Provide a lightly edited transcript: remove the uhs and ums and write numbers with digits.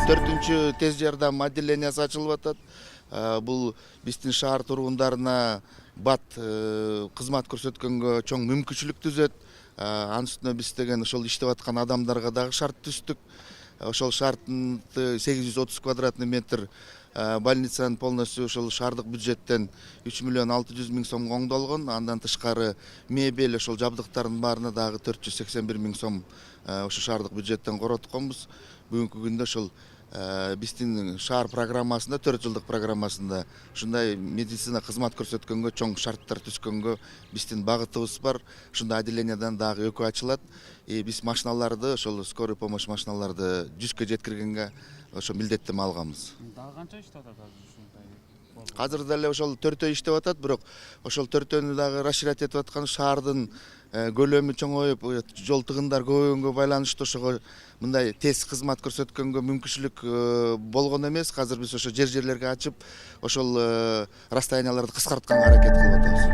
4-чү тез жардам отделениясы ачылып атат. Бул биздин шаар тургундарына бат кызмат көрсөткөнгө чоң мүмкүнчүлүк түзөт. Анын үстүнө биз деген ошол иштеп аткан адамдарга дагы шарт түздүк. Ошол шартты 830 квадратный метр больницанын полностью ошол шаардык бюджеттен 3 миллион 600 миң сом оңдолгон. Андан тышкары мебель, ошол жабдыктардын баарына дагы 481 миң сом ошо шаардык бюджеттен коротконбуз. Бүгүнкү күндө ошол биздин шаар программасында, 4 жылдык программасында ушундай медицина кызмат көрсөткөнгө чоң шарттар түзгөнгө биздин багытыбыз бар. Ушундай отделениядан дагы 2 ачылат. Биз машиналарды, ошол скорый помощь машиналарды 100кө жеткиргенге ошо милдеттеме алганбыз. Дагы канча иштеп атат азыр ушундай? Азыр деле ошол 4 иштеп атат, бирок ошол 4 дагы расширять этип аткан шаардын көлөмү чоңоюп, жол тыгындар көбөйгөнгө байланыштуу ошого мындай тез кызмат көрсөткөнгө мүмкүнчүлүк болгон эмес. Азыр биз ошо жерлерге ачып, ошол расстоянияларды кыскартканга аракет кылып атабыз.